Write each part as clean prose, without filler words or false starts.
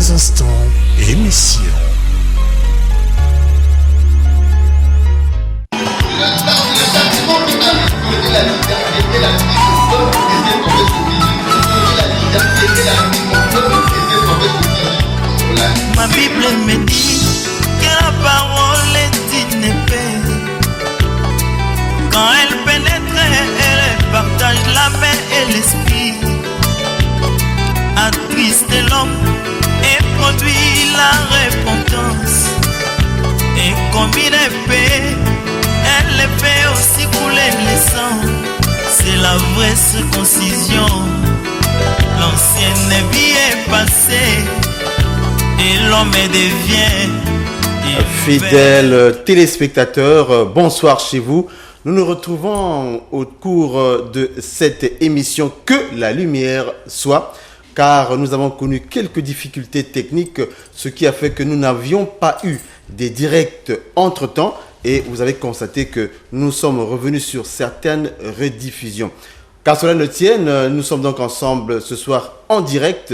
quelques instants, émission. Ma Bible me dit que la parole est une épée. Quand elle pénètre, elle partage la paix et l'esprit. Attriste l'homme et produit la repentance. Et comme une épée, elle fait aussi couler le sang. C'est la vraie circoncision. L'ancienne vie est passée et l'homme devient. Fidèles téléspectateurs, bonsoir chez vous. Nous nous retrouvons au cours de cette émission Que la lumière soit, car nous avons connu quelques difficultés techniques, ce qui a fait que nous n'avions pas eu des directs entre-temps, et vous avez constaté que nous sommes revenus sur certaines rediffusions. Car cela ne tienne, nous sommes donc ensemble ce soir en direct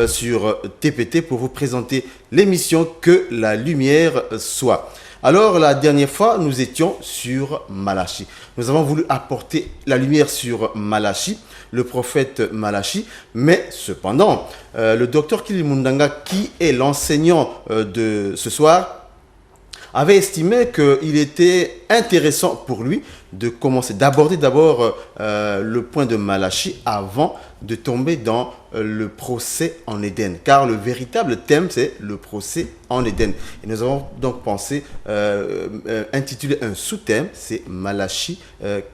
sur TPT pour vous présenter l'émission Que la lumière soit. Alors, la dernière fois, nous étions sur Malachi. Nous avons voulu apporter la lumière sur Malachi, le prophète Malachi, mais cependant, le docteur Kilimundanga, qui est l'enseignant de ce soir, avait estimé qu'il était intéressant pour lui de commencer, d'aborder d'abord le point de Malachi avant de tomber dans le procès en Éden. Car le véritable thème, c'est le procès en Éden. Et nous avons donc pensé intituler un sous-thème, c'est Malachi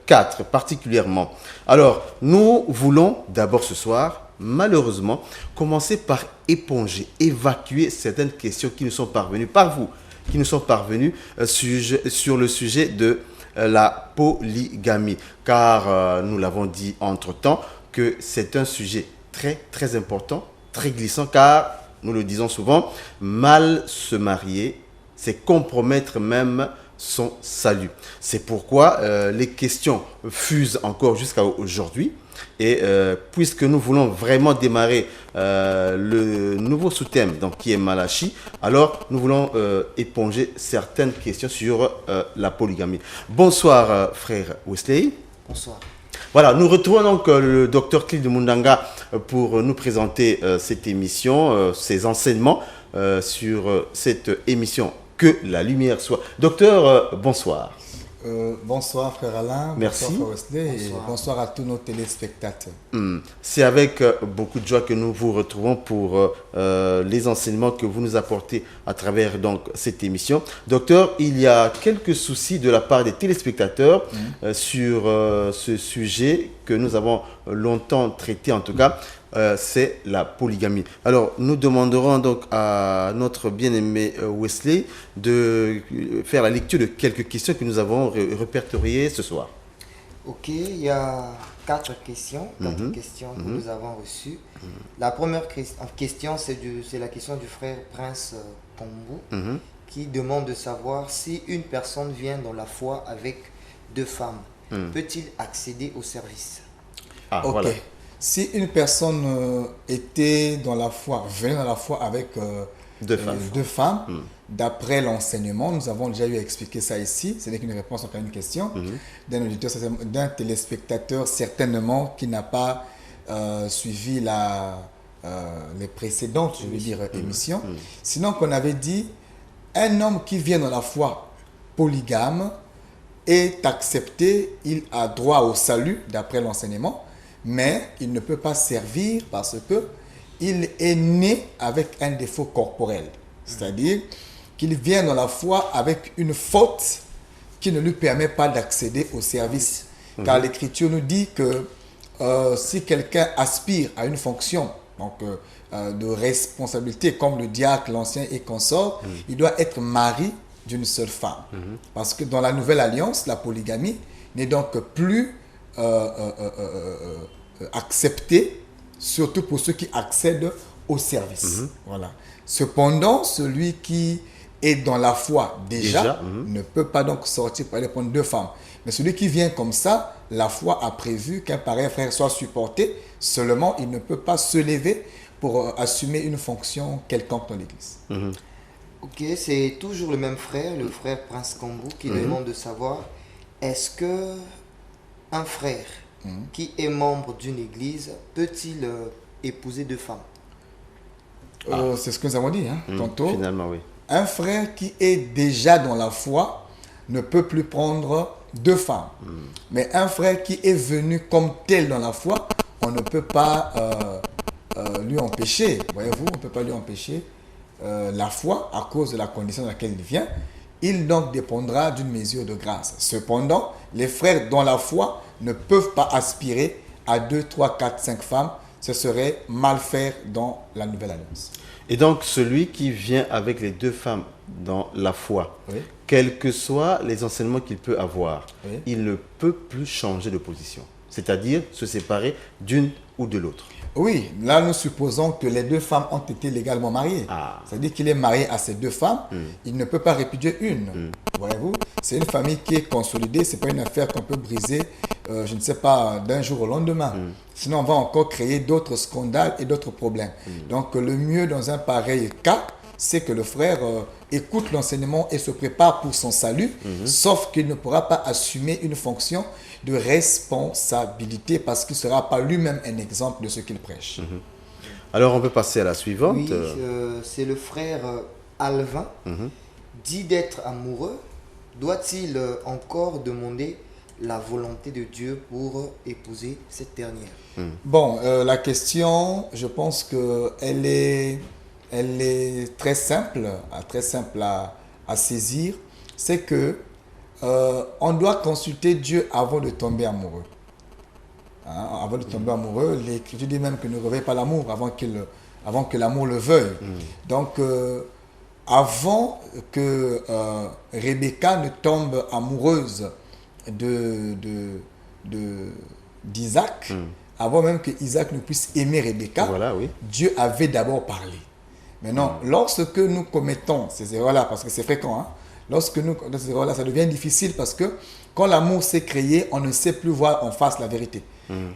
4 particulièrement. Alors, nous voulons d'abord ce soir, malheureusement, commencer par éponger, évacuer certaines questions qui nous sont parvenues par vous, qui nous sont parvenus sur le sujet de la polygamie. Car nous l'avons dit entre-temps que c'est un sujet très très important, très glissant, car nous le disons souvent, mal se marier, c'est compromettre même son salut. C'est pourquoi les questions fusent encore jusqu'à aujourd'hui. Et puisque nous voulons vraiment démarrer le nouveau sous-thème, donc qui est Malachi, alors nous voulons éponger certaines questions sur la polygamie. Bonsoir frère Wesley. Bonsoir. Voilà, nous retrouvons donc le docteur Kilimundanga pour nous présenter cette émission, ses enseignements sur cette émission Que la lumière soit. Docteur, bonsoir. Bonsoir frère Alain, merci. Bonsoir frère Wesley, et bonsoir à tous nos téléspectateurs. C'est avec beaucoup de joie que nous vous retrouvons pour les enseignements que vous nous apportez à travers donc, cette émission. Docteur, il y a quelques soucis de la part des téléspectateurs sur ce sujet que nous avons longtemps traité en tout cas. C'est la polygamie. Alors, nous demanderons donc à notre bien-aimé Wesley de faire la lecture de quelques questions que nous avons répertoriées ce soir. Ok, il y a quatre questions que nous avons reçues. La première question, c'est la question du frère Prince Pombo qui demande de savoir si une personne vient dans la foi avec deux femmes, peut-il accéder au service? Ah, ok. Voilà. Si une personne était dans la foi, venait dans la foi avec deux femmes, d'après l'enseignement, nous avons déjà eu à expliquer ça ici, ce n'est qu'une réponse à une question d'un auditeur, d'un téléspectateur certainement qui n'a pas suivi les précédentes, émissions. Sinon, qu'on avait dit, un homme qui vient dans la foi polygame est accepté, il a droit au salut d'après l'enseignement, mais il ne peut pas servir parce qu'il est né avec un défaut corporel. C'est-à-dire qu'il vient dans la foi avec une faute qui ne lui permet pas d'accéder au service. Car l'Écriture nous dit que si quelqu'un aspire à une fonction donc, de responsabilité comme le diacre, l'ancien et consort, il doit être mari d'une seule femme. Parce que dans la Nouvelle Alliance, la polygamie n'est donc plus accepté, surtout pour ceux qui accèdent au service. Voilà. Cependant, celui qui est dans la foi déjà ne peut pas donc sortir pour aller prendre deux femmes. Mais celui qui vient comme ça, la foi a prévu qu'un pareil frère soit supporté, seulement il ne peut pas se lever pour assumer une fonction quelconque dans l'église. Ok, c'est toujours le même frère, le frère Prince Cambou, qui demande de savoir, est-ce que un frère qui est membre d'une église peut-il épouser 2 femmes? C'est ce que nous avons dit tantôt. Finalement, oui. Un frère qui est déjà dans la foi ne peut plus prendre 2 femmes. Mais un frère qui est venu comme tel dans la foi, on ne peut pas lui empêcher, voyez-vous, on ne peut pas lui empêcher la foi à cause de la condition dans laquelle il vient. Il donc dépendra d'une mesure de grâce. Cependant, les frères dans la foi ne peuvent pas aspirer à 2, 3, 4, 5 femmes. Ce serait mal faire dans la Nouvelle Alliance. Et donc, celui qui vient avec les 2 femmes dans la foi, quels que soient les enseignements qu'il peut avoir, il ne peut plus changer de position. C'est-à-dire se séparer d'une ou de l'autre. Oui, là nous supposons que les 2 femmes ont été légalement mariées. C'est-à-dire qu'il est marié à ces 2 femmes, il ne peut pas répudier une. Voyez-vous, c'est une famille qui est consolidée, ce n'est pas une affaire qu'on peut briser, je ne sais pas, d'un jour au lendemain. Sinon on va encore créer d'autres scandales et d'autres problèmes. Donc le mieux dans un pareil cas, c'est que le frère écoute l'enseignement et se prépare pour son salut, sauf qu'il ne pourra pas assumer une fonction de responsabilité parce qu'il ne sera pas lui-même un exemple de ce qu'il prêche. Alors on peut passer à la suivante. Oui, c'est le frère Alvin. Dit d'être amoureux, doit-il encore demander la volonté de Dieu pour épouser cette dernière? Bon, la question, je pense qu'elle est très simple à saisir. C'est que on doit consulter Dieu avant de tomber amoureux. Avant de tomber amoureux, l'Écriture dit même que ne réveille pas l'amour avant que l'amour le veuille. Donc, avant que Rebecca ne tombe amoureuse d'Isaac, avant même que Isaac ne puisse aimer Rebecca, Dieu avait d'abord parlé. Maintenant, lorsque nous commettons ces erreurs-là, parce que c'est fréquent, lorsque nous commettons ces erreurs-là, ça devient difficile parce que quand l'amour s'est créé, on ne sait plus voir en face la vérité.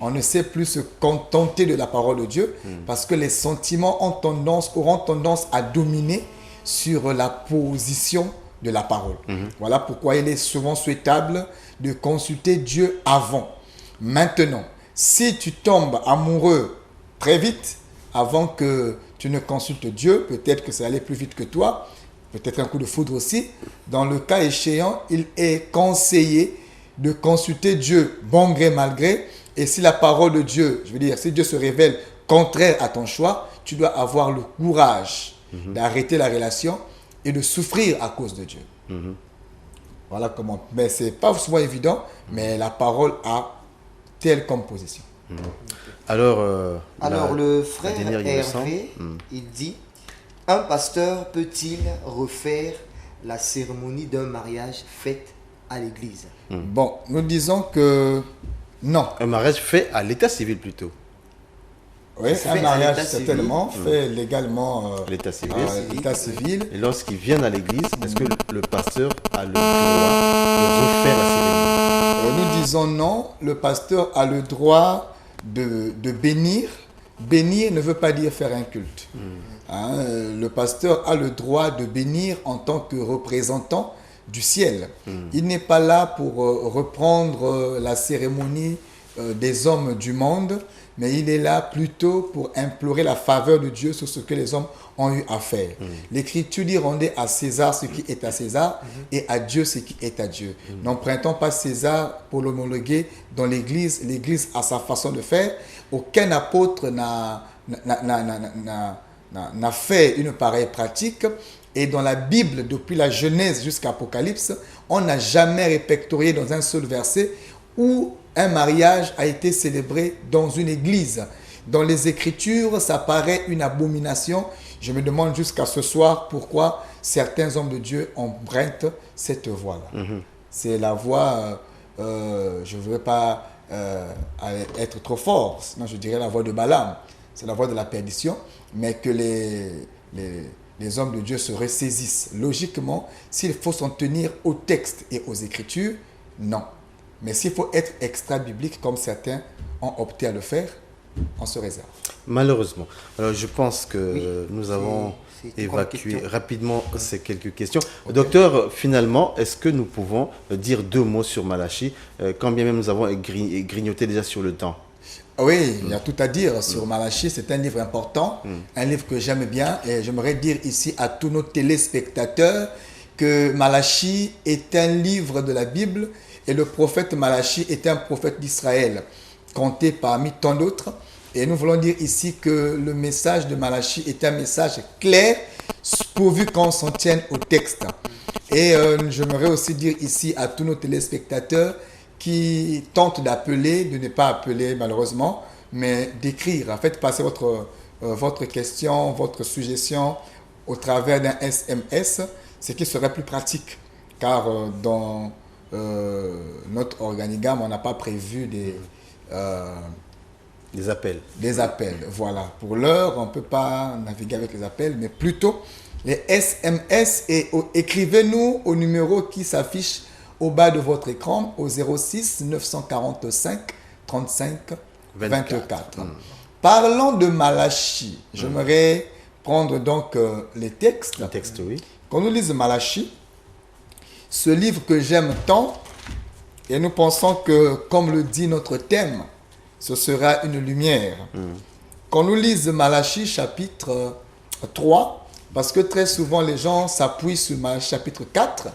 On ne sait plus se contenter de la parole de Dieu parce que les sentiments auront tendance à dominer sur la position de la parole. Voilà pourquoi il est souvent souhaitable de consulter Dieu avant. Maintenant, si tu tombes amoureux très vite, avant que tu ne consultes Dieu, peut-être que ça allait plus vite que toi, peut-être un coup de foudre aussi. Dans le cas échéant, il est conseillé de consulter Dieu bon gré mal gré. Et si la parole de Dieu, je veux dire, si Dieu se révèle contraire à ton choix, tu dois avoir le courage d'arrêter la relation et de souffrir à cause de Dieu. Voilà comment. Mais ce n'est pas souvent évident, mais la parole a telle comme position. Alors le frère Hervé, il dit, un pasteur peut-il refaire la cérémonie d'un mariage faite à l'église? Bon, nous disons que non. Un mariage fait à l'état civil plutôt. Oui, un mariage certainement fait légalement l'état civil. L'état civil. Et lorsqu'ils viennent à l'église, est-ce que le pasteur a le droit de refaire la cérémonie? Nous disons non, le pasteur a le droit de bénir. Bénir ne veut pas dire faire un culte. Le pasteur a le droit de bénir en tant que représentant du ciel. Il n'est pas là pour reprendre la cérémonie des hommes du monde, mais il est là plutôt pour implorer la faveur de Dieu sur ce que les hommes ont eu à faire. L'Écriture dit, rendez à César ce qui est à César et à Dieu ce qui est à Dieu. N'empruntons pas César pour l'homologuer dans l'Église. L'Église a sa façon de faire. Aucun apôtre n'a fait une pareille pratique. Et dans la Bible, depuis la Genèse jusqu'à l'Apocalypse, on n'a jamais répertorié dans un seul verset où un mariage a été célébré dans une église. Dans les Écritures, ça paraît une abomination. Je me demande jusqu'à ce soir pourquoi certains hommes de Dieu empruntent cette voie-là. C'est la voie, je ne voudrais pas être trop fort, sinon je dirais la voie de Balaam. C'est la voie de la perdition, mais que les hommes de Dieu se ressaisissent. Logiquement, s'il faut s'en tenir au texte et aux Écritures, non. Mais s'il faut être extra-biblique, comme certains ont opté à le faire, on se réserve. Malheureusement. Alors, je pense que nous avons évacué rapidement ces quelques questions. Okay. Docteur, finalement, est-ce que nous pouvons dire 2 mots sur Malachie, quand bien même nous avons grignoté déjà sur le temps? Oui, il y a tout à dire sur Malachie. C'est un livre important, un livre que j'aime bien. Et j'aimerais dire ici à tous nos téléspectateurs que Malachie est un livre de la Bible et le prophète Malachie est un prophète d'Israël, compté parmi tant d'autres. Et nous voulons dire ici que le message de Malachie est un message clair, pourvu qu'on s'en tienne au texte. Et j'aimerais aussi dire ici à tous nos téléspectateurs qui tentent d'appeler, de ne pas appeler malheureusement, mais d'écrire. En fait, passer votre question, votre suggestion au travers d'un SMS, ce qui serait plus pratique. Car dans notre organigramme, on n'a pas prévu des appels. Des appels, voilà. Pour l'heure, on ne peut pas naviguer avec les appels, mais plutôt les SMS. Et écrivez-nous au numéro qui s'affiche au bas de votre écran, au 06 945 35 24. Parlant de Malachie, j'aimerais prendre donc les textes. Le texte, oui. Quand nous lisons Malachie, ce livre que j'aime tant, et nous pensons que, comme le dit notre thème, ce sera une lumière. Quand nous lisons Malachie chapitre 3, parce que très souvent les gens s'appuient sur Malachie chapitre 4,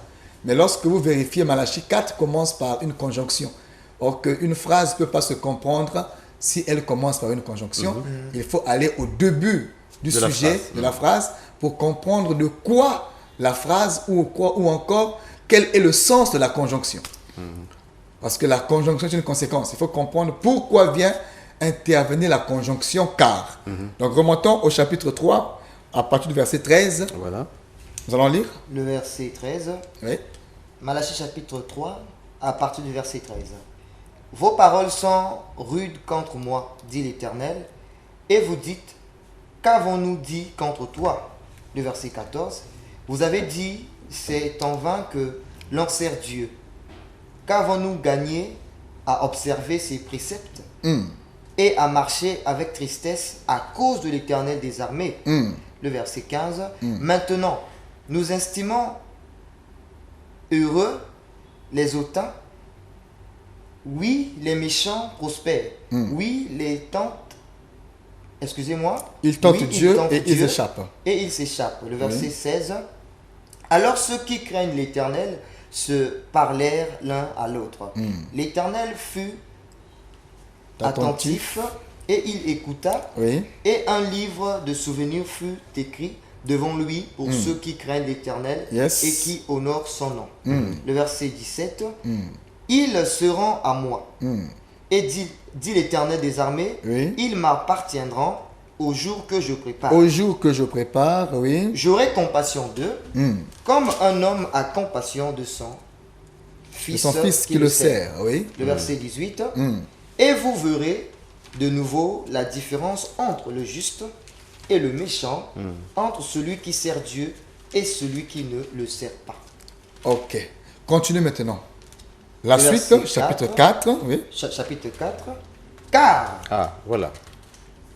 mais lorsque vous vérifiez, Malachie 4 commence par une conjonction. Or qu'une phrase ne peut pas se comprendre si elle commence par une conjonction. Il faut aller au début du sujet de la phrase pour comprendre de quoi la phrase ou encore quel est le sens de la conjonction. Parce que la conjonction, c'est une conséquence. Il faut comprendre pourquoi vient intervenir la conjonction car. Donc, remontons au chapitre 3, à partir du verset 13. Voilà. Nous allons lire. Le verset 13. Oui. Malachie chapitre 3, à partir du verset 13. Vos paroles sont rudes contre moi, dit l'Éternel, et vous dites, qu'avons-nous dit contre toi? Le verset 14. Vous avez dit, c'est en vain que l'on sert Dieu. Qu'avons-nous gagné à observer ses préceptes et à marcher avec tristesse à cause de l'Éternel des armées? Le verset 15. Maintenant, nous estimons heureux les hautains. Oui, les méchants prospèrent. Oui, les tentent. Excusez-moi. Ils tentent Dieu et ils échappent. Et ils s'échappent. Le verset 16. Alors ceux qui craignent l'Éternel se parlèrent l'un à l'autre. L'Éternel fut attentif et il écouta. Et un livre de souvenirs fut écrit devant lui pour ceux qui craignent l'Éternel et qui honorent son nom. Le verset 17. Ils seront à moi. Et dit l'Éternel des armées, ils m'appartiendront au jour que je prépare. Au jour que je prépare, oui. J'aurai compassion d'eux, comme un homme a compassion de son fils, qui le sert. Oui. Le verset 18. Et vous verrez de nouveau la différence entre le juste et le méchant, entre celui qui sert Dieu et celui qui ne le sert pas. Ok. Continue maintenant. La suite, chapitre 4. Oui. Chapitre 4. Car. Ah, voilà.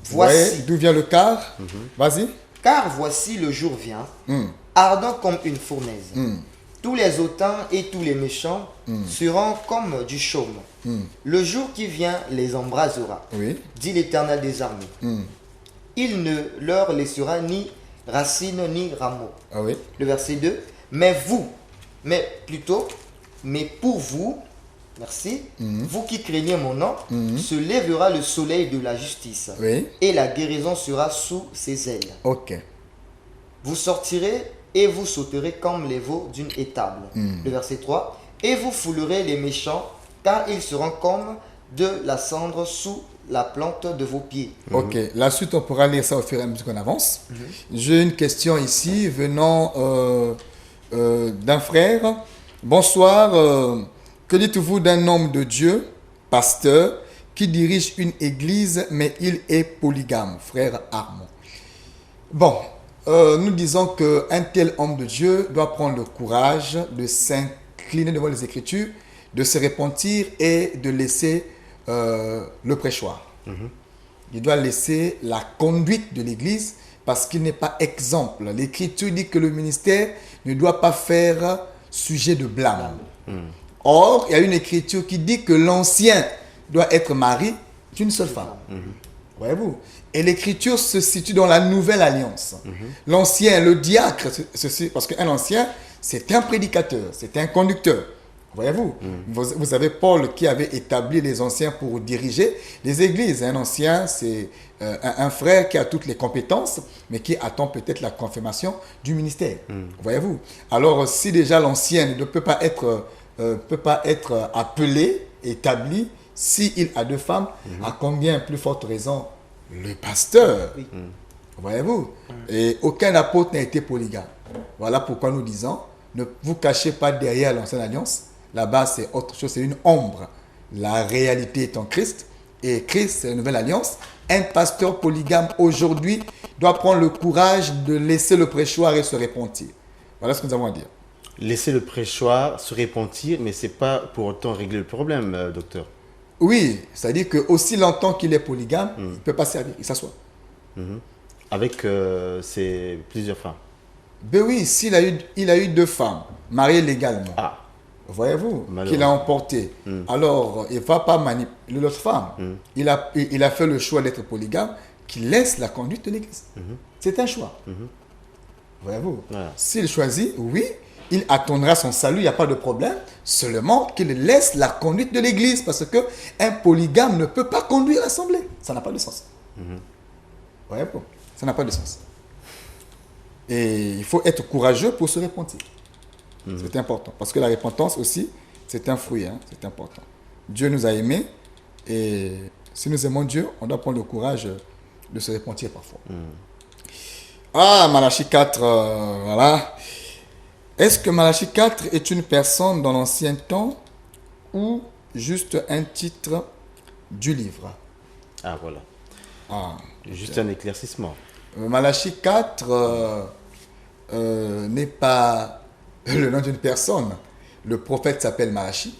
Voici. D'où vient le car? Vas-y. Car voici le jour vient, ardent comme une fournaise. Tous les hautains et tous les méchants seront comme du chaume. Le jour qui vient les embrasera, dit l'Éternel des armées. Il ne leur laissera ni racine ni rameau. Le verset 2. Mais pour vous, merci, vous qui craignez mon nom, se lèvera le soleil de la justice, et la guérison sera sous ses ailes. Vous sortirez et vous sauterez comme les veaux d'une étable. Le verset 3. Et vous foulerez les méchants, car ils seront comme de la cendre sous la plante de vos pieds. Ok, la suite on pourra lire ça au fur et à mesure qu'on avance. J'ai une question ici venant d'un frère. Bonsoir, que dites-vous d'un homme de Dieu, pasteur, qui dirige une église, mais il est polygame, frère Armand? Bon, nous disons qu'un tel homme de Dieu doit prendre le courage de s'incliner devant les Écritures, de se repentir et de laisser le prêchoir. il doit laisser la conduite de l'Église parce qu'il n'est pas exemple. L'Écriture dit que le ministère ne doit pas faire sujet de blâme. Or, il y a une Écriture qui dit que l'ancien doit être mari d'une seule femme. Voyez-vous? Et l'Écriture se situe dans la nouvelle alliance. L'ancien, le diacre, parce qu'un ancien, c'est un prédicateur, c'est un conducteur. Voyez-vous, vous avez Paul qui avait établi les anciens pour diriger les églises. Un ancien, c'est un frère qui a toutes les compétences, mais qui attend peut-être la confirmation du ministère. Voyez-vous. Alors, si déjà l'ancien ne peut pas être appelé, établi, s'il a 2 femmes, à combien plus forte raison le pasteur. Voyez-vous. Et aucun apôtre n'a été polygame. Voilà pourquoi nous disons, ne vous cachez pas derrière l'ancienne alliance. Là-bas, c'est autre chose, c'est une ombre. La réalité est en Christ. Et Christ, c'est une nouvelle alliance. Un pasteur polygame aujourd'hui doit prendre le courage de laisser le prêchoir et se repentir. Voilà ce que nous avons à dire. Laisser le prêchoir se repentir, mais ce n'est pas pour autant régler le problème, docteur. Oui, c'est-à-dire que aussi longtemps qu'il est polygame, il ne peut pas servir, il s'assoit. Avec plusieurs femmes. Ben oui, il a eu 2 femmes, mariées légalement. Voyez-vous, qu'il a emporté. Alors, il ne va pas manipuler l'autre femme. Il a fait le choix d'être polygame, qui laisse la conduite de l'Église. C'est un choix. Voyez-vous, s'il choisit, oui, il attendra son salut, il n'y a pas de problème, seulement qu'il laisse la conduite de l'Église, parce qu'un polygame ne peut pas conduire l'assemblée. Ça n'a pas de sens. Voyez-vous, ça n'a pas de sens. Et il faut être courageux pour se repentir. C'est important. Parce que la repentance aussi, c'est un fruit. C'est important. Dieu nous a aimés. Et si nous aimons Dieu, on doit prendre le courage de se repentir parfois. Malachie 4, voilà. Est-ce que Malachie 4 est une personne dans l'ancien temps ou juste un titre du livre? Voilà. Juste un éclaircissement. Malachie 4 n'est pas le nom d'une personne. Le prophète s'appelle Malachie,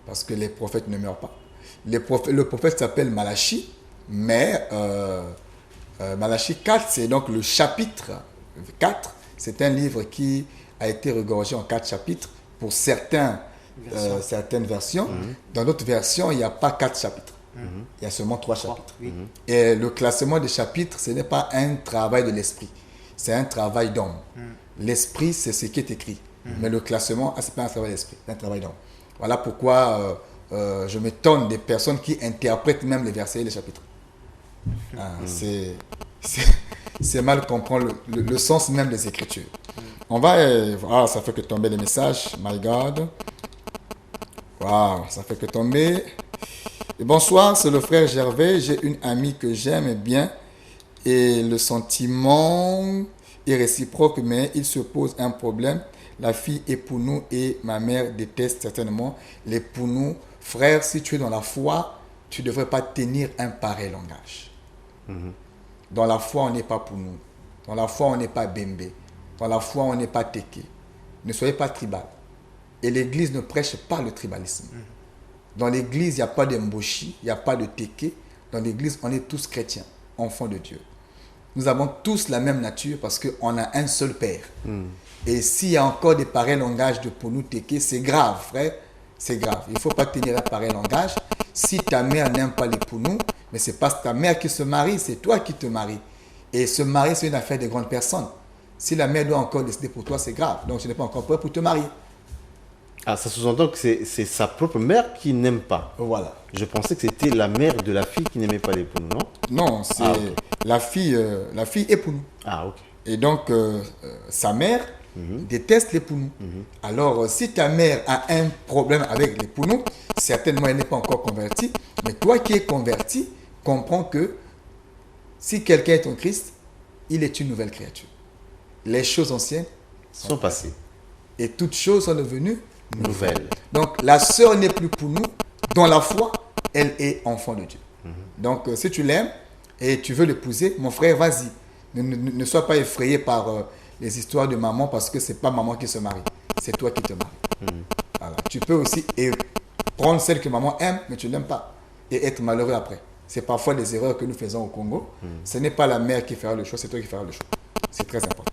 parce que les prophètes ne meurent pas. Le prophète s'appelle Malachie, mais Malachie 4, c'est donc le chapitre 4. C'est un livre qui a été regorgé en 4 chapitres pour certaines versions. Dans d'autres versions, il n'y a pas 4 chapitres. Il y a seulement 3 chapitres. Et le classement des chapitres, ce n'est pas un travail de l'esprit. C'est un travail d'homme. L'esprit, c'est ce qui est écrit. Mais le classement, ce n'est pas un travail d'esprit, c'est un travail d'homme. Voilà pourquoi je m'étonne des personnes qui interprètent même les versets et les chapitres. C'est mal comprendre le sens même des Écritures. On va... ça fait que tomber les messages. My God. Ça fait que tomber. Et bonsoir, c'est le frère Gervais. J'ai une amie que j'aime bien. Et le sentiment est réciproque, mais il se pose un problème. La fille est pour nous et ma mère déteste certainement les pour nous. Frère, si tu es dans la foi, tu ne devrais pas tenir un pareil langage. Dans la foi, on n'est pas pour nous. Dans la foi, on n'est pas bembé. Dans la foi, on n'est pas téké. Ne soyez pas tribal. Et l'Église ne prêche pas le tribalisme. Dans l'Église, il n'y a pas d'emboshi, il n'y a pas de téké. Dans l'Église, on est tous chrétiens, enfants de Dieu. Nous avons tous la même nature parce qu'on a un seul Père. Et s'il y a encore des pareils langages de pour nous téké, c'est grave, frère. C'est grave. Il ne faut pas tenir un pareil langage. Si ta mère n'aime pas les pour nous, mais ce n'est pas ta mère qui se marie, c'est toi qui te maries. Et se marier, c'est une affaire de grandes personnes. Si la mère doit encore décider pour toi, c'est grave. Donc, tu n'es pas encore prêt pour te marier. Ça sous-entend que c'est sa propre mère qui n'aime pas. Voilà. Je pensais que c'était la mère de la fille qui n'aimait pas les pour nous, non? Non, c'est la fille est pour nous. Ok. Et donc, sa mère déteste les pour nous. Alors, si ta mère a un problème avec les pour nous, certainement elle n'est pas encore convertie. Mais toi qui es converti, comprends que si quelqu'un est en Christ, il est une nouvelle créature. Les choses anciennes sont passées. Et toutes choses sont devenues nouvelles. Donc, la sœur n'est plus pour nous. Dans la foi, elle est enfant de Dieu. Donc, si tu l'aimes et tu veux l'épouser, mon frère, vas-y. Ne sois pas effrayé par les histoires de maman parce que ce n'est pas maman qui se marie. C'est toi qui te maries. Voilà. Tu peux aussi prendre celle que maman aime, mais tu ne l'aimes pas. Et être malheureux après. C'est parfois des erreurs que nous faisons au Congo. Ce n'est pas la mère qui fera le choix, c'est toi qui feras le choix. C'est très important.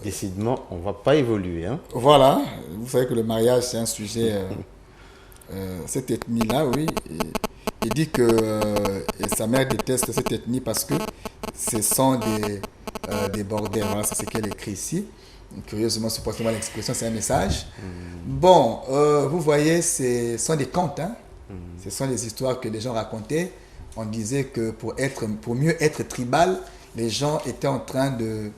Décidément, on ne va pas évoluer. Hein. Voilà, vous savez que le mariage, c'est un sujet... cette ethnie-là, oui, il dit que sa mère déteste cette ethnie parce que ce sont des bordels. Voilà, c'est ce qu'elle écrit ici. Curieusement, supportez-moi l'expression, c'est un message. Bon, vous voyez, ce sont des contes. Hein? Ce sont des histoires que les gens racontaient. On disait que pour mieux être tribal, les gens étaient en train de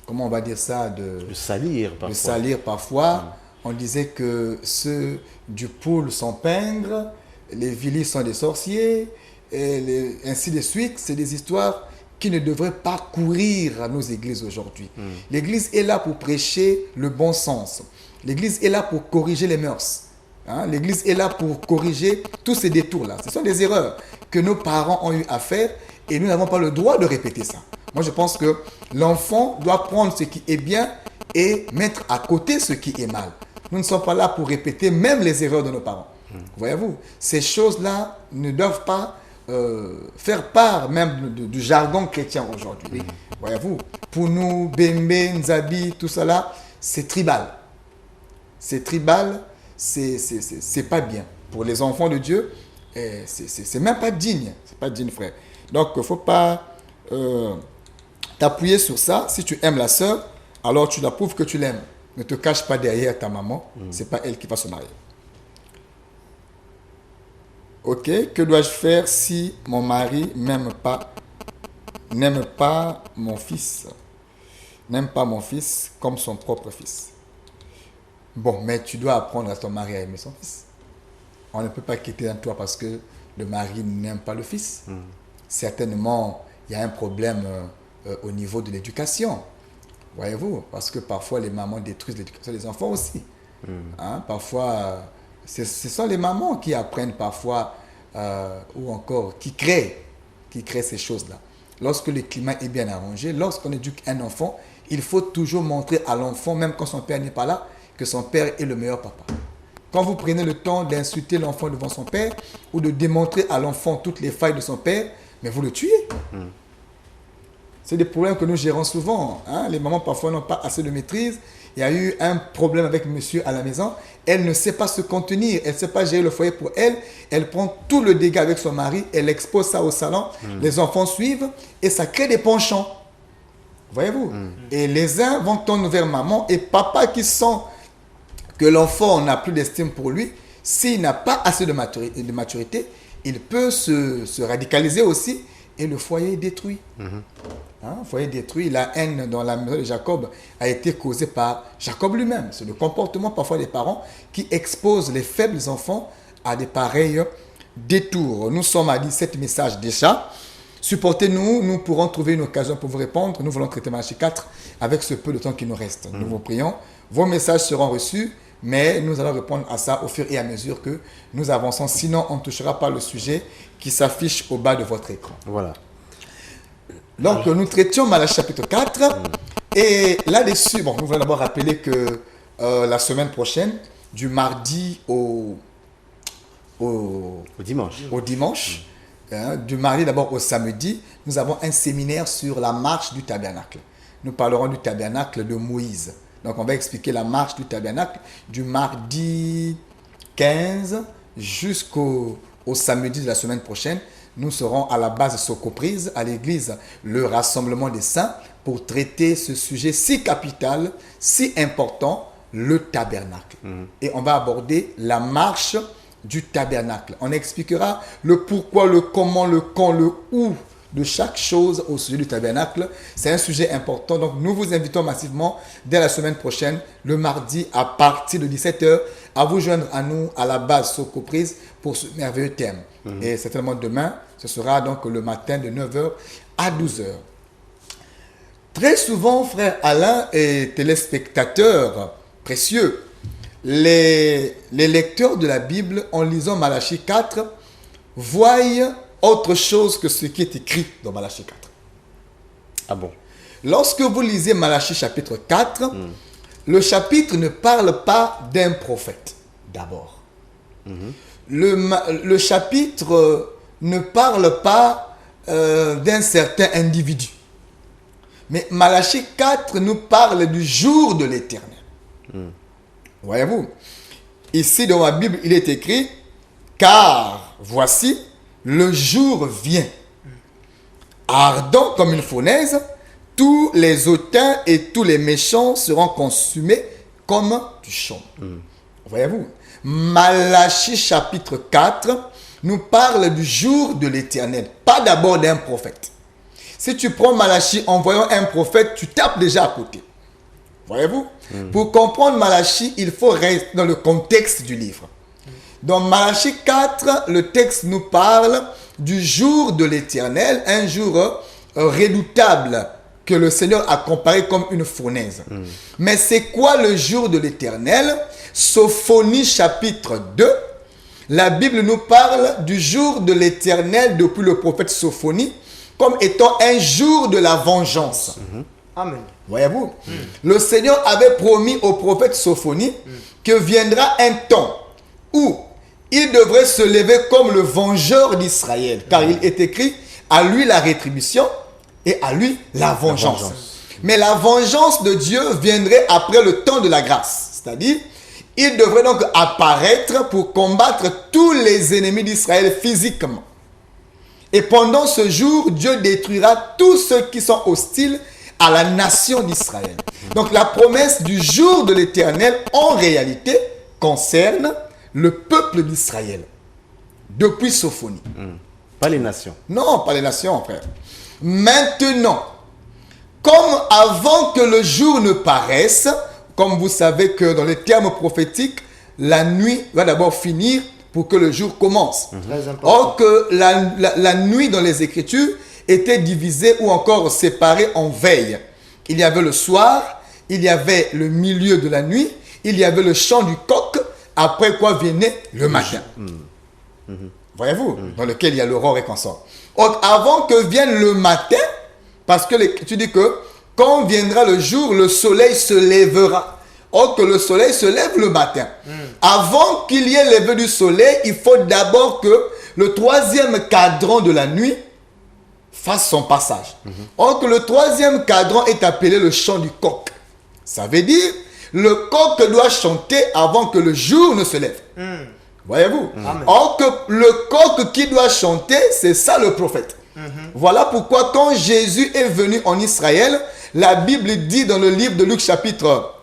comment on va dire ça, de salir parfois. De salir parfois. On disait que ceux du Poule sont pingres, les Vilis sont des sorciers, et ainsi de suite. C'est des histoires qui ne devraient pas courir à nos églises aujourd'hui. L'église est là pour prêcher le bon sens. L'église est là pour corriger les mœurs. Hein? L'église est là pour corriger tous ces détours-là. Ce sont des erreurs que nos parents ont eu à faire et nous n'avons pas le droit de répéter ça. Moi, je pense que l'enfant doit prendre ce qui est bien et mettre à côté ce qui est mal. Nous ne sommes pas là pour répéter même les erreurs de nos parents. Voyez-vous, ces choses-là ne doivent pas faire part même du jargon chrétien aujourd'hui. Voyez-vous, pour nous, Bembe, Nzabi, tout cela, c'est tribal. C'est tribal, c'est pas bien. Pour les enfants de Dieu, c'est même pas digne. C'est pas digne, frère. Donc, il ne faut pas t'appuyer sur ça. Si tu aimes la sœur, alors tu la prouves que tu l'aimes. Ne te cache pas derrière ta maman. Ce n'est pas elle qui va se marier. Ok, que dois-je faire si mon mari n'aime pas mon fils comme son propre fils? Bon, mais tu dois apprendre à ton mari à aimer son fils. On ne peut pas quitter un toit parce que le mari n'aime pas le fils. Certainement, il y a un problème au niveau de l'éducation. Voyez-vous, parce que parfois les mamans détruisent l'éducation des enfants aussi. Hein? Parfois, ce sont les mamans qui apprennent parfois, ou encore qui créent ces choses-là. Lorsque le climat est bien arrangé, lorsqu'on éduque un enfant, il faut toujours montrer à l'enfant, même quand son père n'est pas là, que son père est le meilleur papa. Quand vous prenez le temps d'insulter l'enfant devant son père, ou de démontrer à l'enfant toutes les failles de son père, mais vous le tuez. C'est des problèmes que nous gérons souvent. Hein? Les mamans parfois n'ont pas assez de maîtrise. Il y a eu un problème avec monsieur à la maison. Elle ne sait pas se contenir. Elle ne sait pas gérer le foyer pour elle. Elle prend tout le dégât avec son mari. Elle expose ça au salon. Les enfants suivent et ça crée des penchants. Voyez-vous? Et les uns vont tourner vers maman et papa qui sent que l'enfant n'a plus d'estime pour lui. S'il n'a pas assez de maturité, il peut se radicaliser aussi et le foyer est détruit. Hein, foyer détruit, la haine dans la maison de Jacob a été causée par Jacob lui-même. C'est le comportement parfois des parents qui exposent les faibles enfants à des pareils détours. Nous sommes à 17 messages déjà. Supportez-nous, nous pourrons trouver une occasion pour vous répondre. Nous voulons traiter Malachie 4 avec ce peu de temps qui nous reste. Nous vous prions. Vos messages seront reçus, mais nous allons répondre à ça au fur et à mesure que nous avançons. Sinon, on ne touchera pas le sujet qui s'affiche au bas de votre écran. Voilà. Donc, nous traitions Malachie chapitre 4. Et là-dessus, bon, nous voulons d'abord rappeler que la semaine prochaine, du mardi au dimanche, hein, du mardi d'abord au samedi, nous avons un séminaire sur la marche du tabernacle. Nous parlerons du tabernacle de Moïse. Donc, on va expliquer la marche du tabernacle du mardi 15 jusqu'au samedi de la semaine prochaine. Nous serons à la base Socoprise, à l'église, le rassemblement des saints, pour traiter ce sujet si capital, si important, le tabernacle. Et on va aborder la marche du tabernacle. On expliquera le pourquoi, le comment, le quand, le où de chaque chose au sujet du tabernacle. C'est un sujet important. Donc, nous vous invitons massivement dès la semaine prochaine, le mardi, à partir de 17h, à vous joindre à nous à la base Socoprise pour ce merveilleux thème. Et certainement demain, ce sera donc le matin de 9h à 12h. Très souvent, frère Alain et téléspectateurs précieux, les lecteurs de la Bible, en lisant Malachie 4, voient autre chose que ce qui est écrit dans Malachie 4. Ah bon? Lorsque vous lisez Malachie chapitre 4, le chapitre ne parle pas d'un prophète, d'abord. Le chapitre ne parle pas d'un certain individu. Mais Malachie 4 nous parle du jour de l'Éternel. Voyez-vous, ici dans ma Bible, il est écrit, car voici, le jour vient, ardent comme une fournaise, tous les hautains et tous les méchants seront consumés comme du chaume. Voyez-vous, Malachie chapitre 4 nous parle du jour de l'Éternel, pas d'abord d'un prophète. Si tu prends Malachie en voyant un prophète, tu tapes déjà à côté. Voyez-vous, pour comprendre Malachie, il faut rester dans le contexte du livre. Dans Malachie 4, le texte nous parle du jour de l'Éternel, un jour redoutable que le Seigneur a comparé comme une fournaise. Mais c'est quoi le jour de l'Éternel? Sophonie chapitre 2, la Bible nous parle du jour de l'Éternel depuis le prophète Sophonie comme étant un jour de la vengeance. Amen. Voyez-vous, le Seigneur avait promis au prophète Sophonie que viendra un temps où il devrait se lever comme le vengeur d'Israël, car il est écrit à lui la rétribution et à lui la vengeance. Mais la vengeance de Dieu viendrait après le temps de la grâce, c'est-à-dire il devrait donc apparaître pour combattre tous les ennemis d'Israël physiquement. Et pendant ce jour, Dieu détruira tous ceux qui sont hostiles à la nation d'Israël. Donc la promesse du jour de l'Éternel, en réalité, concerne le peuple d'Israël. Depuis Sophonie. Pas les nations. Non, pas les nations, frère. Maintenant, comme avant que le jour ne paraisse, comme vous savez que dans les termes prophétiques, la nuit va d'abord finir pour que le jour commence. Très important. Or que la nuit dans les Écritures était divisée ou encore séparée en veilles. Il y avait le soir, il y avait le milieu de la nuit, il y avait le chant du coq, après quoi venait le matin. Voyez-vous, dans lequel il y a l'aurore et consort. Or, avant que vienne le matin, parce que l'Écriture dit que quand viendra le jour, le soleil se lèvera. Or que le soleil se lève le matin. Avant qu'il y ait levé du soleil, il faut d'abord que le troisième cadran de la nuit fasse son passage. Or que le troisième cadran est appelé le chant du coq. Ça veut dire, le coq doit chanter avant que le jour ne se lève. Voyez-vous? Or que le coq qui doit chanter, c'est ça le prophète. Voilà pourquoi quand Jésus est venu en Israël, la Bible dit dans le livre de Luc chapitre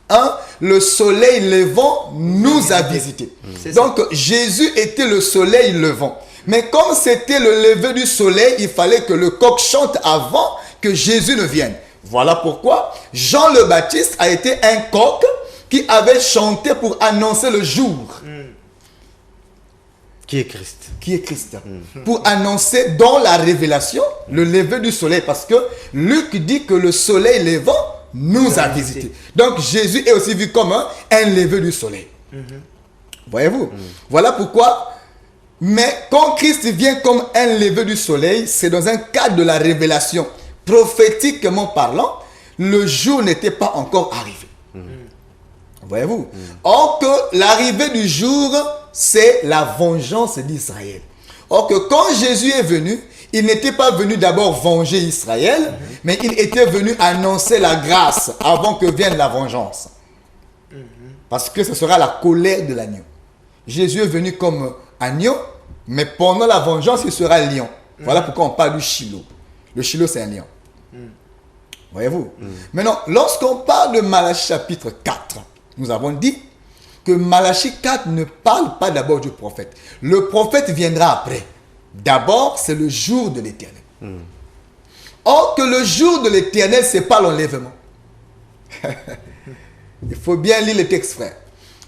1, le soleil levant nous a visités. Donc Jésus était le soleil levant. Mais comme c'était le lever du soleil, il fallait que le coq chante avant que Jésus ne vienne. Voilà pourquoi Jean le Baptiste a été un coq qui avait chanté pour annoncer le jour. Qui est Christ. Qui est Christ. Pour annoncer dans la révélation le lever du soleil. Parce que Luc dit que le soleil levant nous a visités. Donc Jésus est aussi vu comme un lever du soleil. Voyez-vous? Voilà pourquoi. Mais quand Christ vient comme un lever du soleil, c'est dans un cadre de la révélation. Prophétiquement parlant, le jour n'était pas encore arrivé. Voyez-vous? Or que l'arrivée du jour, c'est la vengeance d'Israël. Or que quand Jésus est venu, il n'était pas venu d'abord venger Israël, mais il était venu annoncer la grâce avant que vienne la vengeance. Parce que ce sera la colère de l'agneau. Jésus est venu comme agneau, mais pendant la vengeance, il sera lion. Voilà pourquoi on parle du Shiloh. Le Shiloh, c'est un lion. Voyez-vous? Maintenant, lorsqu'on parle de Malachie chapitre 4, nous avons dit que Malachie 4 ne parle pas d'abord du prophète. Le prophète viendra après. D'abord, c'est le jour de l'Éternel. Or que le jour de l'Éternel, ce n'est pas l'enlèvement. Il faut bien lire le texte, frère.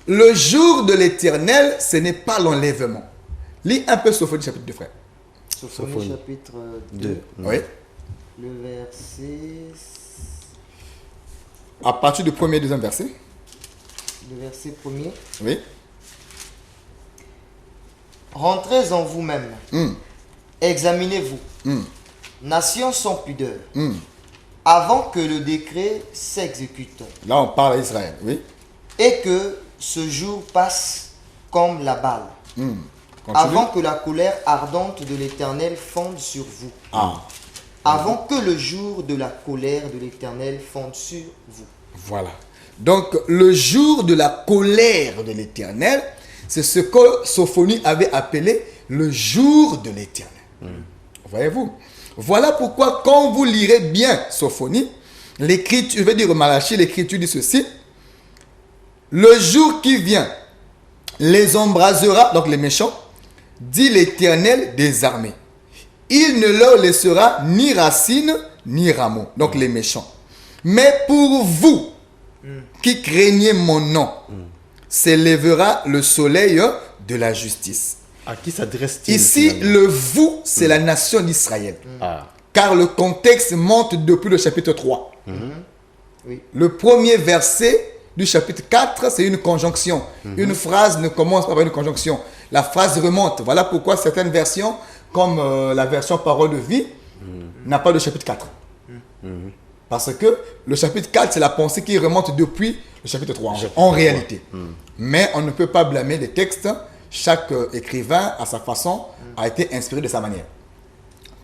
Le jour de l'Éternel, ce n'est pas l'enlèvement. Lis un peu Sophonie chapitre 2, frère. Sophonie chapitre 2. Oui. Le verset... À partir du premier et deuxième verset. Le verset premier. Oui. Rentrez en vous-même. Examinez-vous. Nation sans pudeur. avant que le décret s'exécute. Là, on parle à Israël, oui. Et que ce jour passe comme la balle. Continue. Avant que la colère ardente de l'Éternel fonde sur vous. Avant que le jour de la colère de l'Éternel fonde sur vous. Voilà. Donc, le jour de la colère de l'Éternel, c'est ce que Sophonie avait appelé le jour de l'Éternel. Voyez-vous? Voilà pourquoi, quand vous lirez bien Sophonie, l'écriture, je vais dire Malachie, l'écriture dit ceci. Le jour qui vient les embrasera, donc les méchants, dit l'Éternel des armées. Il ne leur laissera ni racine ni rameau, donc les méchants. Mais pour vous qui craignez mon nom, s'élèvera le soleil de la justice. À qui s'adresse-t-il? Ici, le vous, c'est la nation d'Israël. Ah. Car le contexte monte depuis le chapitre 3. Oui. Le premier verset du chapitre 4, c'est une conjonction. Une phrase ne commence pas par une conjonction. La phrase remonte. Voilà pourquoi certaines versions, comme la version Parole de vie, n'a pas de chapitre 4. Parce que le chapitre 4, c'est la pensée qui remonte depuis le chapitre 3, en réalité. Mais on ne peut pas blâmer les textes. Chaque écrivain, à sa façon, a été inspiré de sa manière.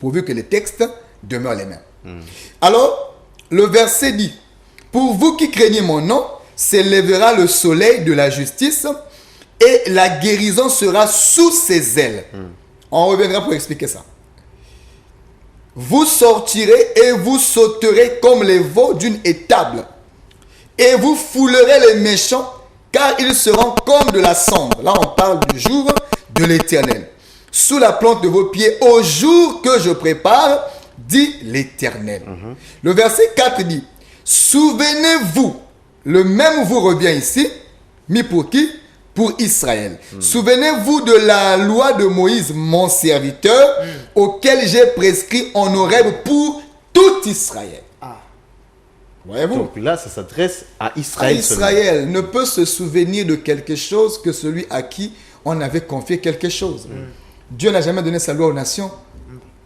Pourvu que les textes demeurent les mêmes. Alors, le verset dit, « Pour vous qui craignez mon nom, s'élèvera le soleil de la justice et la guérison sera sous ses ailes. » On reviendra pour expliquer ça. « Vous sortirez et vous sauterez comme les veaux d'une étable et vous foulerez les méchants car ils seront comme de la cendre. » Là, on parle du jour de l'Éternel. « Sous la plante de vos pieds au jour que je prépare, dit l'Éternel. » Le verset 4 dit, « Souvenez-vous. » Le même vous revient ici, mis pour qui? Pour Israël. Souvenez-vous de la loi de Moïse, mon serviteur, auquel j'ai prescrit en Horeb pour tout Israël. Voyez-vous? Donc là, ça s'adresse à Israël. Israël ne peut se souvenir de quelque chose que celui à qui on avait confié quelque chose. Dieu n'a jamais donné sa loi aux nations.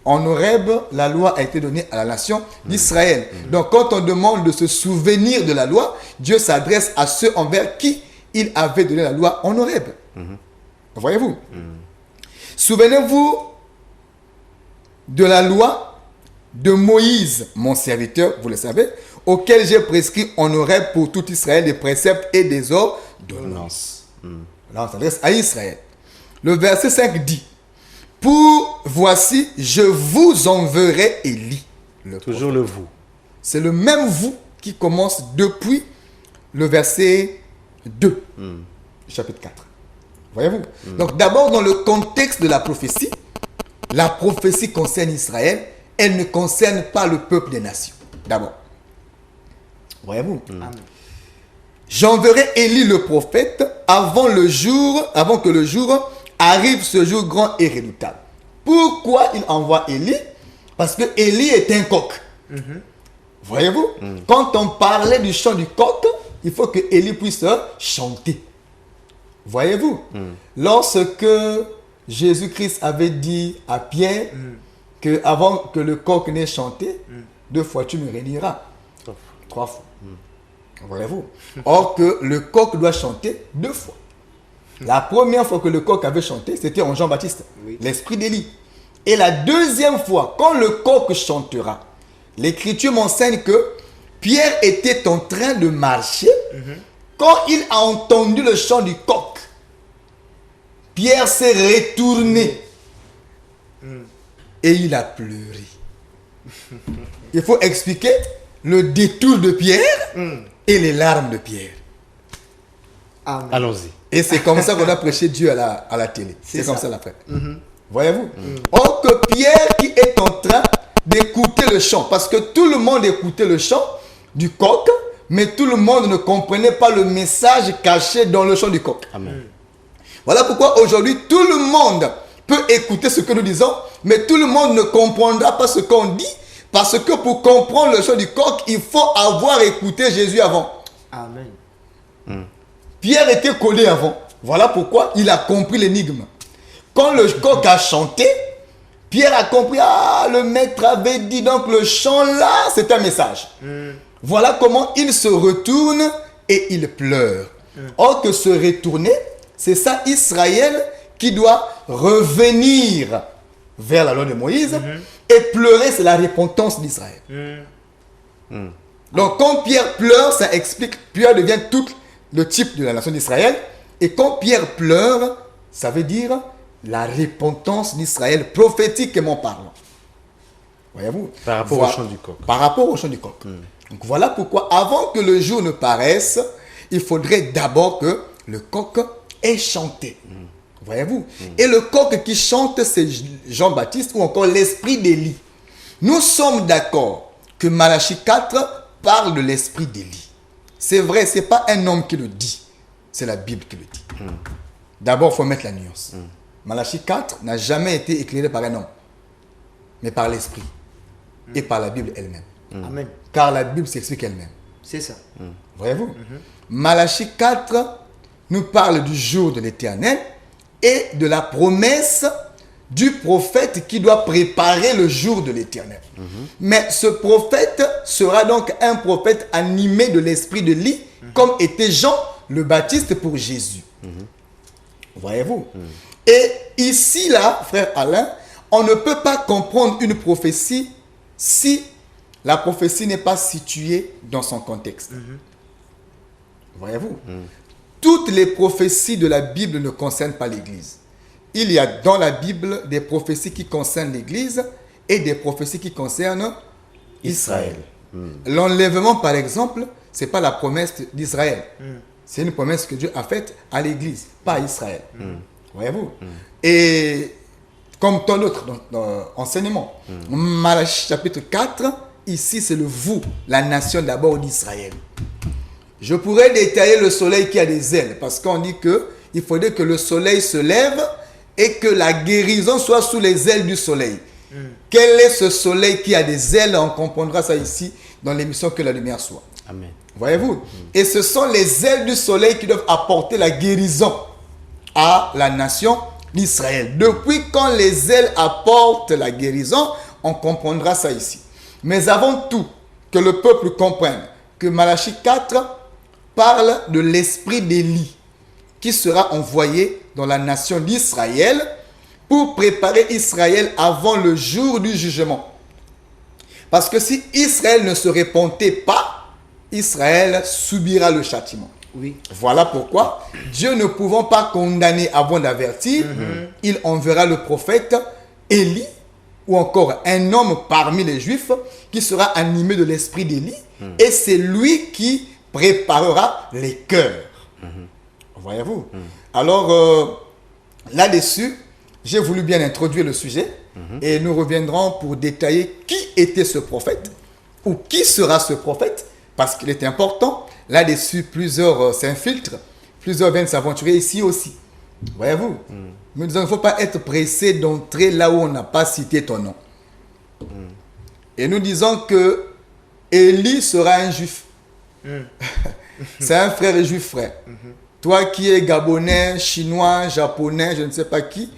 En Horeb, la loi a été donnée à la nation d'Israël. Donc, quand on demande de se souvenir de la loi, Dieu s'adresse à ceux envers qui il avait donné la loi en Horeb. Voyez-vous? Souvenez-vous de la loi de Moïse, mon serviteur, vous le savez, auquel j'ai prescrit en Horeb pour tout Israël des préceptes et des ordonnances. Là, on s'adresse à Israël. Le verset 5 dit, « Pour voici, je vous enverrai Élie. » Toujours le vous. C'est le même vous qui commence depuis le verset 2, chapitre 4. Voyez-vous? Donc d'abord, dans le contexte de la prophétie concerne Israël, elle ne concerne pas le peuple des nations. D'abord. Voyez-vous? J'enverrai Élie le prophète avant que le jour arrive, ce jour grand et redoutable. Pourquoi il envoie Élie? Parce que Élie est un coq. Voyez-vous? Quand on parlait du chant du coq, il faut que Élie puisse chanter. Voyez-vous? Lorsque Jésus-Christ avait dit à Pierre que avant que le coq n'ait chanté, 2 fois tu me réuniras. 3 fois. Voyez-vous? Or que le coq doit chanter 2 fois. La première fois que le coq avait chanté, c'était en Jean-Baptiste, l'esprit d'Élie. Et la deuxième fois, quand le coq chantera, l'Écriture m'enseigne que Pierre était en train de marcher. Quand il a entendu le chant du coq, Pierre s'est retourné et il a pleuré. Il faut expliquer le détour de Pierre et les larmes de Pierre. Allons-y. Et c'est comme ça qu'on a prêché Dieu à la télé. C'est comme ça la fête. Voyez-vous? Or que Pierre qui est en train d'écouter le chant, parce que tout le monde écoutait le chant du coq, mais tout le monde ne comprenait pas le message caché dans le chant du coq. Amen. Voilà pourquoi aujourd'hui tout le monde peut écouter ce que nous disons, mais tout le monde ne comprendra pas ce qu'on dit, parce que pour comprendre le chant du coq, il faut avoir écouté Jésus avant. Amen. Pierre était collé avant. Voilà pourquoi il a compris l'énigme. Quand le coq a chanté, Pierre a compris, le maître avait dit, donc le chant là, c'est un message. Voilà comment il se retourne et il pleure. Or que se retourner, c'est ça Israël qui doit revenir vers la loi de Moïse. Et pleurer, c'est la repentance d'Israël. Donc quand Pierre pleure, ça explique, Pierre devient tout le type de la nation d'Israël. Et quand Pierre pleure, ça veut dire la repentance d'Israël, prophétiquement parlant. Voyez-vous? Par rapport au chant du coq. Par rapport au chant du coq. Donc voilà pourquoi, avant que le jour ne paraisse, il faudrait d'abord que le coq ait chanté. Voyez-vous? Et le coq qui chante, c'est Jean-Baptiste ou encore l'esprit d'Élie. Nous sommes d'accord que Malachie 4 parle de l'esprit d'Élie. C'est vrai, ce n'est pas un homme qui le dit. C'est la Bible qui le dit. D'abord, il faut mettre la nuance. Malachie 4 n'a jamais été éclairé par un homme, mais par l'esprit et par la Bible elle-même. Amen. Car la Bible s'explique elle-même. C'est ça. Voyez-vous? Malachie 4 nous parle du jour de l'Éternel et de la promesse du prophète qui doit préparer le jour de l'Éternel. Mais ce prophète sera donc un prophète animé de l'esprit de Lie, comme était Jean le Baptiste pour Jésus. Voyez-vous? Et ici, là, frère Alain, on ne peut pas comprendre une prophétie si la prophétie n'est pas située dans son contexte. Voyez-vous? Toutes les prophéties de la Bible ne concernent pas l'Église. Il y a dans la Bible des prophéties qui concernent l'Église et des prophéties qui concernent Israël. L'enlèvement, par exemple, ce n'est pas la promesse d'Israël. C'est une promesse que Dieu a faite à l'Église, pas à Israël. Voyez-vous? Et comme tant d'autres enseignements, Malachie chapitre 4, ici c'est le vous, la nation d'abord d'Israël. Je pourrais détailler le soleil qui a des ailes, parce qu'on dit qu'il faudrait que le soleil se lève et que la guérison soit sous les ailes du soleil. Quel est ce soleil qui a des ailes? On comprendra ça ici dans l'émission Que la lumière soit. Amen. Voyez-vous? Et ce sont les ailes du soleil qui doivent apporter la guérison à la nation d'Israël. Depuis quand les ailes apportent la guérison, on comprendra ça ici. Mais avant tout, que le peuple comprenne que Malachie 4 parle de l'esprit d'Élie qui sera envoyé dans la nation d'Israël pour préparer Israël avant le jour du jugement. Parce que si Israël ne se repentait pas, Israël subira le châtiment. Oui. Voilà pourquoi, Dieu ne pouvant pas condamner avant d'avertir, il enverra le prophète Élie, ou encore un homme parmi les Juifs qui sera animé de l'esprit d'Élie, et c'est lui qui préparera les cœurs. Voyez-vous? Alors, là-dessus, j'ai voulu bien introduire le sujet, et nous reviendrons pour détailler qui était ce prophète, ou qui sera ce prophète, parce qu'il est important. Là-dessus, plusieurs s'infiltrent, plusieurs viennent s'aventurer ici aussi. Voyez-vous? Nous disons qu'il ne faut pas être pressé d'entrer là où on n'a pas cité ton nom. Et nous disons que Élie sera un juif. C'est un frère juif, frère. Toi qui es gabonais, chinois, japonais, je ne sais pas qui,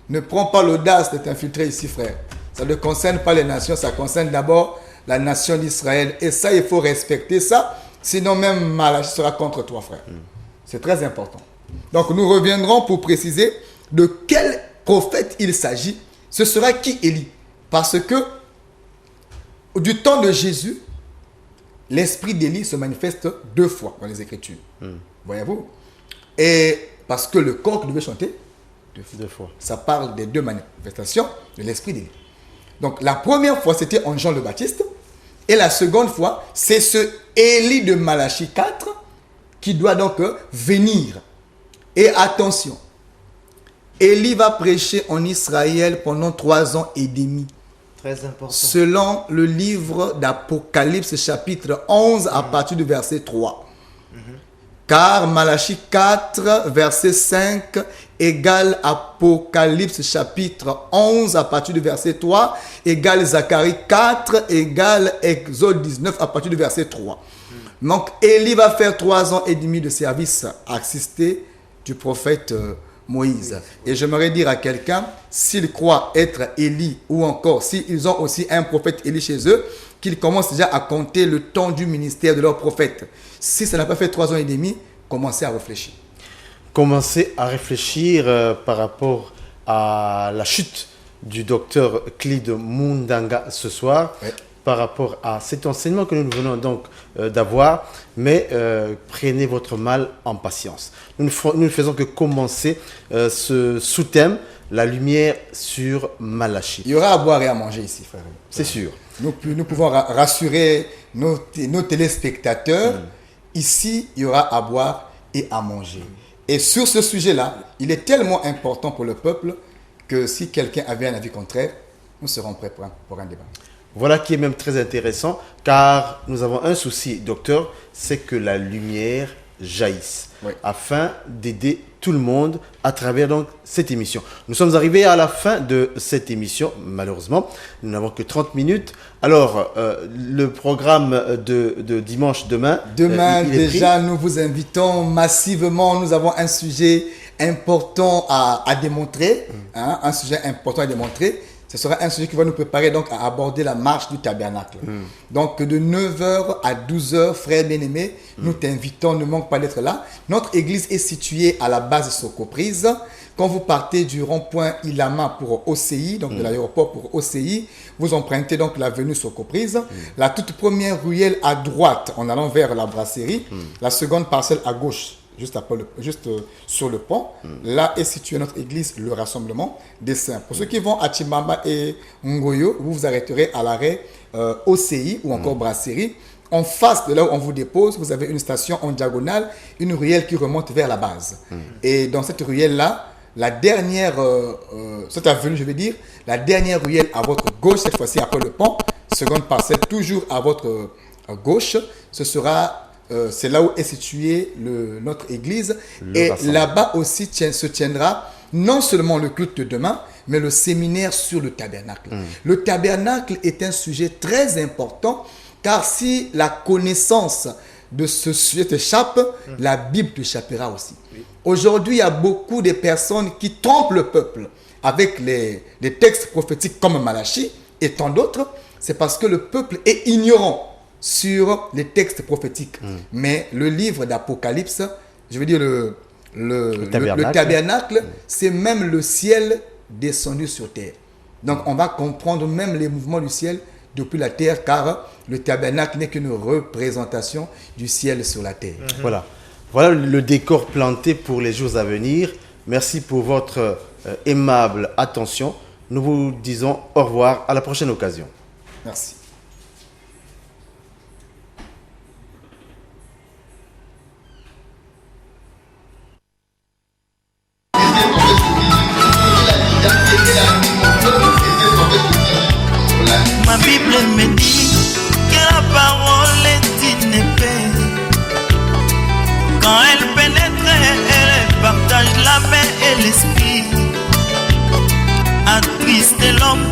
ne prends pas l'audace de t'infiltrer ici, frère. Ça ne concerne pas les nations, ça concerne d'abord la nation d'Israël. Et ça, il faut respecter ça. Sinon, même Malachie sera contre toi, frère. C'est très important. Donc, nous reviendrons pour préciser de quel prophète il s'agit. Ce sera qui Élie? Parce que, du temps de Jésus, l'esprit d'Élie se manifeste 2 fois dans les Écritures. Voyez-vous? Et parce que le coq devait chanter 2 fois. Ça parle des 2 manifestations de l'esprit d'Élie. Donc, la première fois, c'était en Jean le Baptiste. Et la seconde fois, c'est ce Élie de Malachie 4 qui doit donc venir. Et attention, Élie va prêcher en Israël pendant 3 ans et demi. Très important. Selon le livre d'Apocalypse chapitre 11 à partir du verset 3. Car Malachie 4 verset 5 égale Apocalypse chapitre 11 à partir du verset 3 égale Zacharie 4 égale Exode 19 à partir du verset 3. Donc Élie va faire 3 ans et demi de service assisté du prophète Moïse. Et j'aimerais dire à quelqu'un, s'ils croient être Élie, ou encore s'ils ont aussi un prophète Élie chez eux, qu'ils commencent déjà à compter le temps du ministère de leur prophète. Si ça n'a pas fait 3 ans et demi, commencez à réfléchir. Commencez à réfléchir par rapport à la chute du docteur Clide Mundanga ce soir, par rapport à cet enseignement que nous venons donc d'avoir, mais prenez votre mal en patience. Nous ne faisons que commencer ce sous-thème, la lumière sur Malachie. Il y aura à boire et à manger ici, frère. C'est sûr. Nous pouvons rassurer nos téléspectateurs. Ici, il y aura à boire et à manger. Et sur ce sujet-là, il est tellement important pour le peuple que si quelqu'un avait un avis contraire, nous serons prêts pour un débat. Voilà qui est même très intéressant, car nous avons un souci, docteur, c'est que la lumière jaillisse, afin d'aider tout le monde à travers donc cette émission. Nous sommes arrivés à la fin de cette émission, malheureusement, nous n'avons que 30 minutes. Alors, le programme de dimanche demain... Demain, déjà, nous vous invitons massivement, nous avons un sujet important à démontrer, un sujet important à démontrer. Ce sera un sujet qui va nous préparer donc à aborder la marche du tabernacle. Donc de 9h à 12h, frères bien-aimés, nous t'invitons, ne manque pas d'être là. Notre église est située à la base Socoprise. Quand vous partez du rond-point Ilama pour OCI, donc de l'aéroport pour OCI, vous empruntez donc l'avenue Socoprise. La toute première ruelle à droite en allant vers la brasserie. La seconde parcelle à gauche, juste sur le pont. Là est située notre église, le Rassemblement des Saints. Pour ceux qui vont à Chimbamba et Ngoyo, vous vous arrêterez à l'arrêt OCI ou encore Brasserie. En face de là où on vous dépose, vous avez une station en diagonale, une ruelle qui remonte vers la base. Et dans cette ruelle-là, la dernière, cette avenue, je veux dire, la dernière ruelle à votre gauche, cette fois-ci après le pont, seconde parcelle toujours à votre gauche, ce sera... c'est là où est située notre église. Et là-bas aussi se tiendra non seulement le culte de demain, mais le séminaire sur le tabernacle. Le tabernacle est un sujet très important, car si la connaissance de ce sujet t'échappe, la Bible t'échappera aussi. Aujourd'hui, il y a beaucoup de personnes qui trompent le peuple avec les textes prophétiques comme Malachie et tant d'autres. C'est parce que le peuple est ignorant sur les textes prophétiques. Mais le livre d'Apocalypse, je veux dire le tabernacle, c'est même le ciel descendu sur terre. Donc on va comprendre même les mouvements du ciel depuis la terre, car le tabernacle n'est qu'une représentation du ciel sur la terre. Voilà le décor planté pour les jours à venir. Merci pour votre aimable attention. Nous vous disons au revoir, à la prochaine occasion. Merci. Ma Bible me dit que la parole est une épée. Quand elle pénètre, elle partage l'âme et l'esprit. Attriste l'homme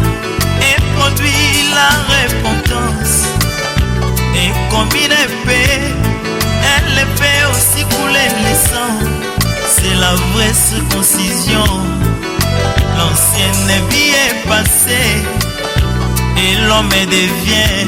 et produit la repentance. Et comme une épée, elle fait aussi couler le sang. C'est la vraie circoncision. L'ancienne vie est passée et l'homme devient